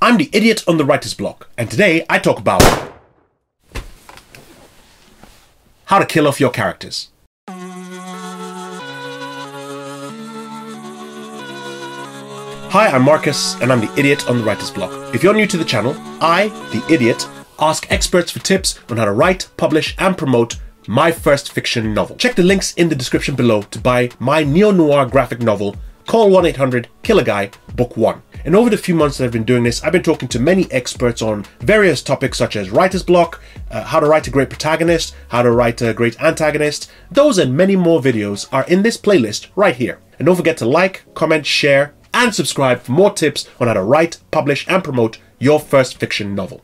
I'm the idiot on the writer's block, and today I talk about how to kill off your characters. Hi, I'm Marcus, and I'm the idiot on the writer's block. If you're new to the channel, I, the idiot, ask experts for tips on how to write, publish, and promote my first fiction novel. Check the links in the description below to buy my neo-noir graphic novel, Call 1-800-Kill-A-Guy, Book 1. And over the few months that I've been doing this, I've been talking to many experts on various topics such as writer's block, how to write a great protagonist, how to write a great antagonist. Those and many more videos are in this playlist right here. And don't forget to like, comment, share, and subscribe for more tips on how to write, publish, and promote your first fiction novel.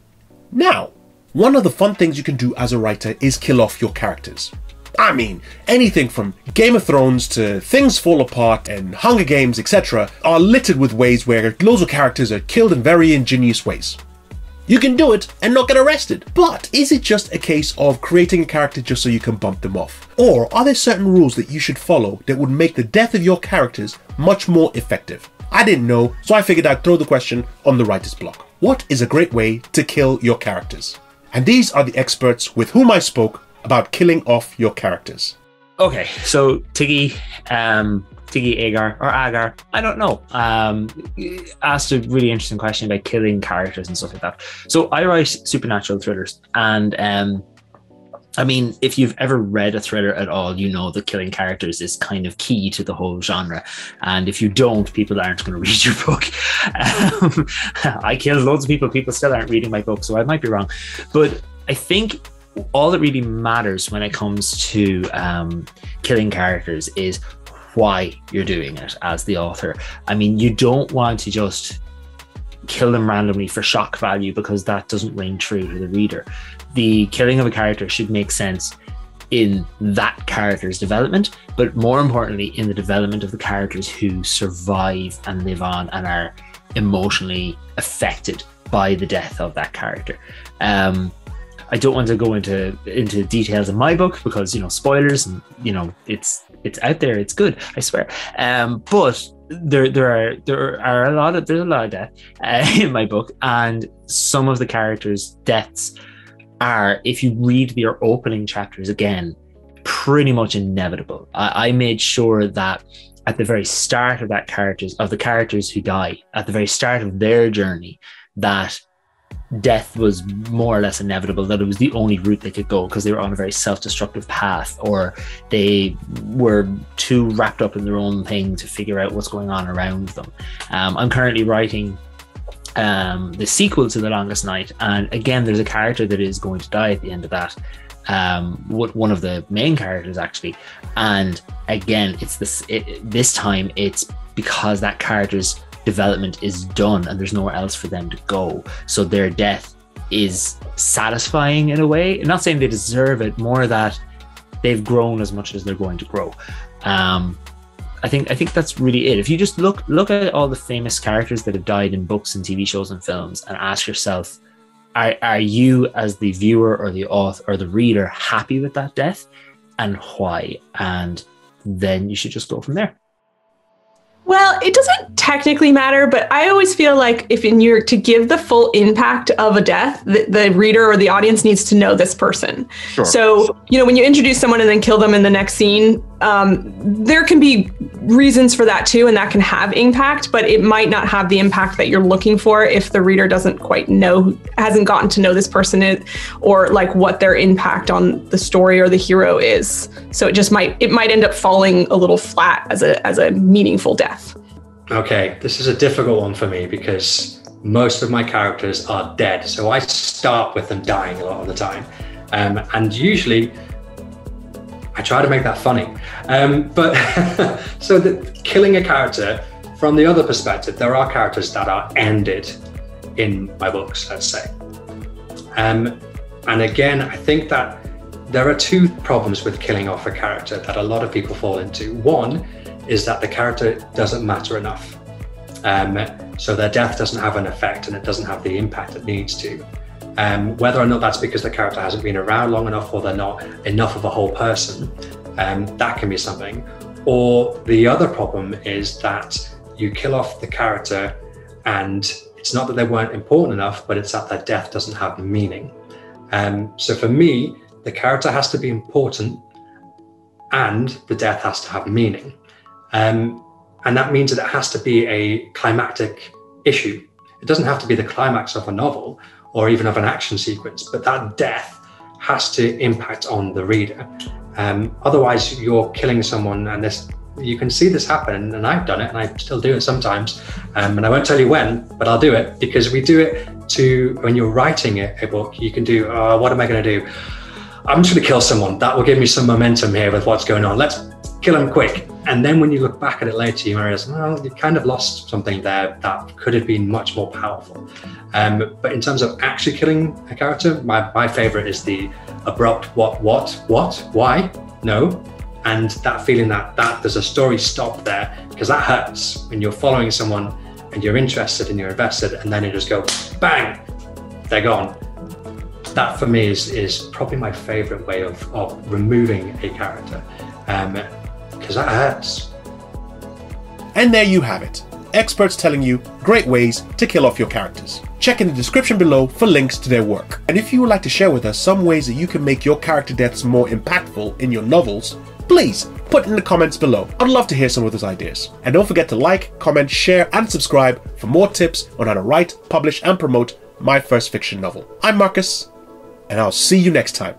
Now, one of the fun things you can do as a writer is kill off your characters. I mean, anything from Game of Thrones to Things Fall Apart and Hunger Games, etc. are littered with ways where loads of characters are killed in very ingenious ways. You can do it and not get arrested, but is it just a case of creating a character just so you can bump them off? Or are there certain rules that you should follow that would make the death of your characters much more effective? I didn't know, so I figured I'd throw the question on the writer's block. What is a great way to kill your characters? And these are the experts with whom I spoke about killing off your characters. Okay, so Tiggy, Agar, or Agar, I don't know, asked a really interesting question about killing characters and stuff like that. So I write supernatural thrillers, and I mean, if you've ever read a thriller at all, you know that killing characters is kind of key to the whole genre. And if you don't, people aren't going to read your book. I killed loads of people. People still aren't reading my book, so I might be wrong. But I think all that really matters when it comes to killing characters is why you're doing it as the author. I mean, you don't want to just kill them randomly for shock value, because that doesn't ring true to the reader. The killing of a character should make sense in that character's development, but more importantly in the development of the characters who survive and live on and are emotionally affected by the death of that character. I don't want to go into details of my book because, you know, spoilers, and you know, it's out there, it's good, I swear. But there's a lot of death in my book, and some of the characters' deaths are, if you read their opening chapters again, pretty much inevitable. I made sure that at the very start of the characters who die, at the very start of their journey, that death was more or less inevitable, that it was the only route they could go because they were on a very self-destructive path, or they were too wrapped up in their own thing to figure out what's going on around them. I'm currently writing the sequel to The Longest Night, and again there's a character that is going to die at the end of that, one of the main characters actually, and again this time it's because that character's development is done and there's nowhere else for them to go, so their death is satisfying in a way. I'm not saying they deserve it, more that they've grown as much as they're going to grow. I think that's really it. If you just look at all the famous characters that have died in books and TV shows and films, and ask yourself, are you as the viewer or the author or the reader happy with that death, and why? And then you should just go from there. Well, it doesn't technically matter, but I always feel like if you're to give the full impact of a death, the reader or the audience needs to know this person. Sure. So, you know, when you introduce someone and then kill them in the next scene, there can be reasons for that too, and that can have impact, but it might not have the impact that you're looking for if the reader doesn't quite know, hasn't gotten to know this person or like what their impact on the story or the hero is. So it might end up falling a little flat as a meaningful death. Okay, this is a difficult one for me because most of my characters are dead, so I start with them dying a lot of the time, and usually I try to make that funny. But so killing a character, from the other perspective, there are characters that are ended in my books, let's say. And again, I think that there are two problems with killing off a character that a lot of people fall into. One is that the character doesn't matter enough. So their death doesn't have an effect and it doesn't have the impact it needs to. Whether or not that's because the character hasn't been around long enough or they're not enough of a whole person, that can be something. Or the other problem is that you kill off the character and It's not that they weren't important enough, but it's that their death doesn't have meaning. So for me, the character has to be important and the death has to have meaning. And that means that it has to be a climactic issue. It doesn't have to be the climax of a novel or even of an action sequence, but that death has to impact on the reader. Otherwise, you're killing someone, and you can see this happen, and I've done it, and I still do it sometimes. And I won't tell you when, but I'll do it, because we do it when you're writing a book, you can do, what am I going to do? I'm just going to kill someone. That will give me some momentum here with what's going on. Let's kill him quick. And then when you look back at it later, you realize, well, you kind of lost something there that could have been much more powerful. But in terms of actually killing a character, my favorite is the abrupt what, why, no. And that feeling that there's a story stop there, because that hurts when you're following someone and you're interested and you're invested, and then you just go, bang, they're gone. That for me is probably my favorite way of removing a character, because that hurts. And there you have it. Experts telling you great ways to kill off your characters. Check in the description below for links to their work. And if you would like to share with us some ways that you can make your character deaths more impactful in your novels, please put in the comments below. I'd love to hear some of those ideas. And don't forget to like, comment, share, and subscribe for more tips on how to write, publish, and promote my first fiction novel. I'm Marcus, and I'll see you next time.